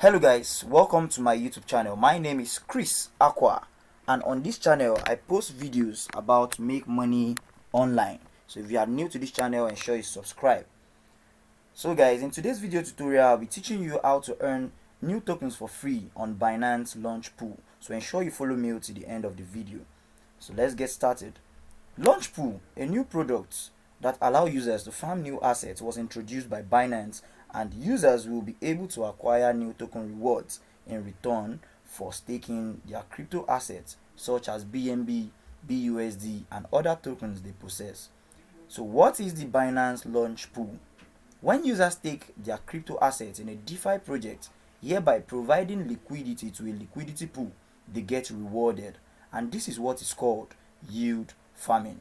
Hello guys, welcome to my YouTube channel. My name is Chris Aqua, and on this channel I post videos about make money online. So if you are new to this channel, ensure you subscribe. So guys, in today's video tutorial I'll be teaching you how to earn new tokens for free on Binance Lauchpool. So ensure you follow me to the end of the video. So let's get started. Launchpool, a new product that allow users to farm new assets, was introduced by Binance, and users will be able to acquire new token rewards in return for staking their crypto assets such as BNB, BUSD, and other tokens they possess. So what is the Binance Launchpool? When users stake their crypto assets in a DeFi project, hereby providing liquidity to a liquidity pool, they get rewarded, and this is what is called yield farming.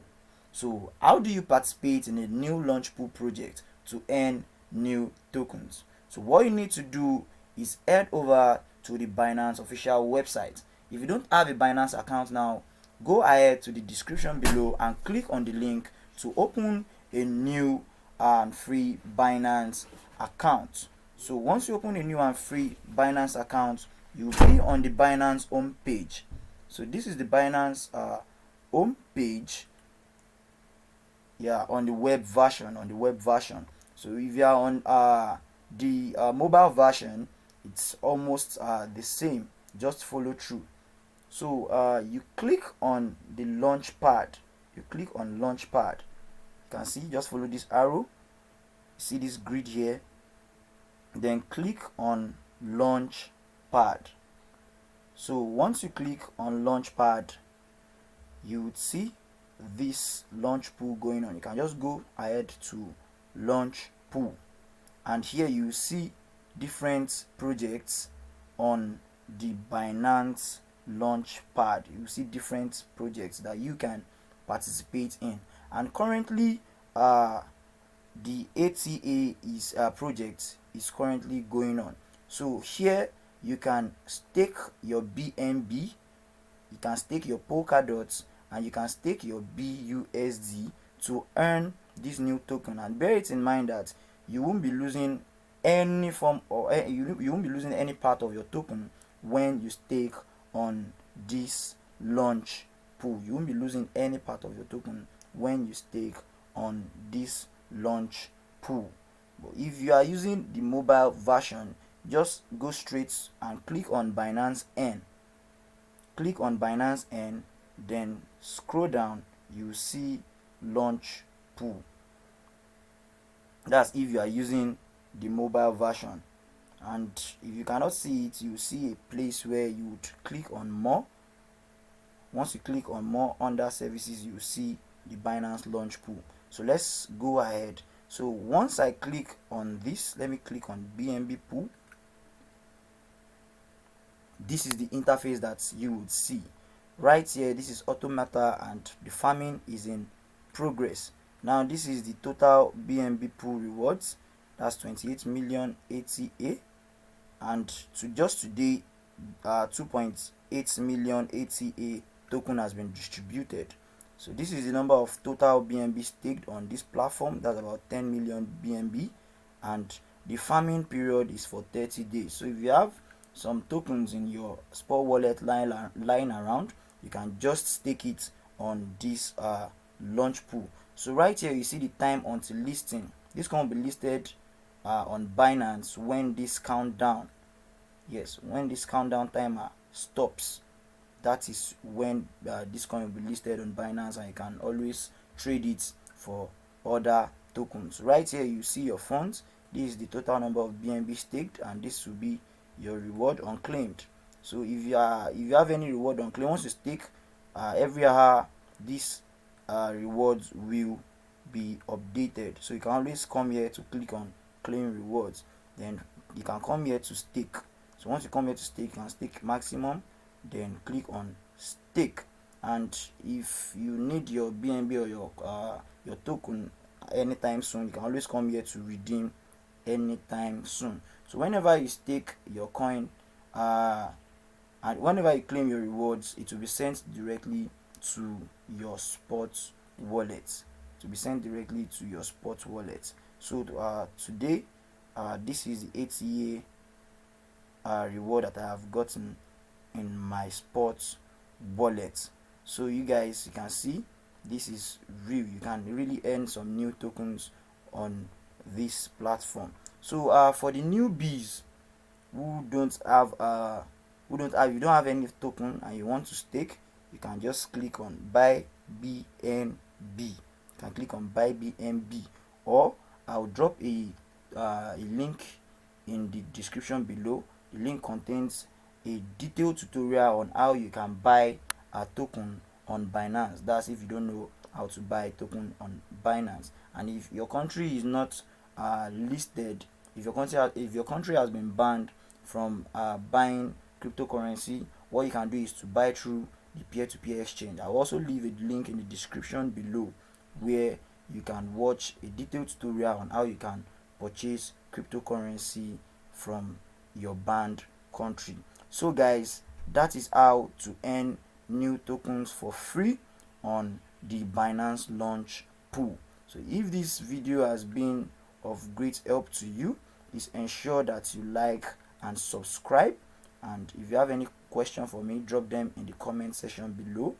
So how do you participate in a new Launchpool project to earn new tokens? So what you need to do is head over to the Binance official website. If you don't have a Binance account now, go ahead to the description below and click on the link to open a new and free Binance account. So once you open a new and free Binance account, you'll be on the Binance home page. So this is the Binance home page, on the web version. So if you are on the mobile version, it's almost the same. Just follow through. So you click on the launchpad. You can see, just follow this arrow, see this grid here, then click on launchpad. So once you click on launchpad, you would see this launch pool going on. You can just go ahead to launch pool, and here you see different projects on the Binance Launchpad. You see different projects that you can participate in, and currently the ATA is project is currently going on. So here you can stake your BNB, you can stake your Polkadot, and you can stake your BUSD to earn this new token. And bear it in mind that you won't be losing any form, or you won't be losing any part of your token when you stake on this launch pool. You won't be losing any part of your token when you stake on this launch pool. But if you are using the mobile version, just go straight and click on Binance N. Click on Binance N, then scroll down, you see launch pool. That's if you are using the mobile version. And if you cannot see it, you see a place where you would click on more. Once you click on more, under services, you see the Binance launch pool. So let's go ahead. So once I click on this, let me click on BNB pool. This is the interface that you would see right here. This is automata, and the farming is in progress. Now this is the total BNB pool rewards. That's 28 million ATA, and to just today 2.8 million ATA token has been distributed. So this is the number of total BNB staked on this platform. That's about 10 million BNB, and the farming period is for 30 days. So if you have some tokens in your spot wallet lying around, you can just stake it on this launch pool. So right here you see the time until listing. This can be listed on Binance when this countdown, when this countdown timer stops. That is when this can be listed on Binance, and you can always trade it for other tokens. Right here you see your funds. This is the total number of BNB staked, and this will be your reward unclaimed. So if you have any reward unclaimed, once you stake, every hour this rewards will be updated. So you can always come here to click on claim rewards, then you can come here to stake. So once you come here to stake, you can stake maximum, then click on stake. And if you need your BNB or your token anytime soon, you can always come here to redeem anytime soon. So whenever you stake your coin and whenever you claim your rewards, it will be sent directly to your spot wallet. So today this is the ATA reward that I have gotten in my sports wallet. So you guys, you can see this is real. You can really earn some new tokens on this platform. So for the newbies who don't have you don't have any token and you want to stake, you can just click on buy BNB. You can click on buy BNB, or I'll drop a link in the description below. The link contains a detailed tutorial on how you can buy a token on Binance. That's if you don't know how to buy a token on Binance. And if your country is not listed, if your country has been banned from buying cryptocurrency, what you can do is to buy through the peer-to-peer exchange. I'll also leave a link in the description below where you can watch a detailed tutorial on how you can purchase cryptocurrency from your banned country. So guys, that is how to earn new tokens for free on the Binance Launch Pool. So if this video has been of great help to you, please ensure that you like and subscribe. And if you have any question for me, drop them in the comment section below.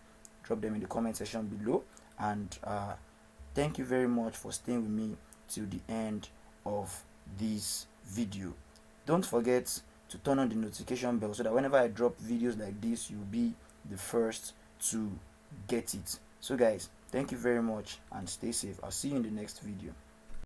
And thank you very much for staying with me till the end of this video. Don't forget to turn on the notification bell so that whenever I drop videos like this, you'll be the first to get it. So guys, thank you very much and stay safe. I'll see you in the next video.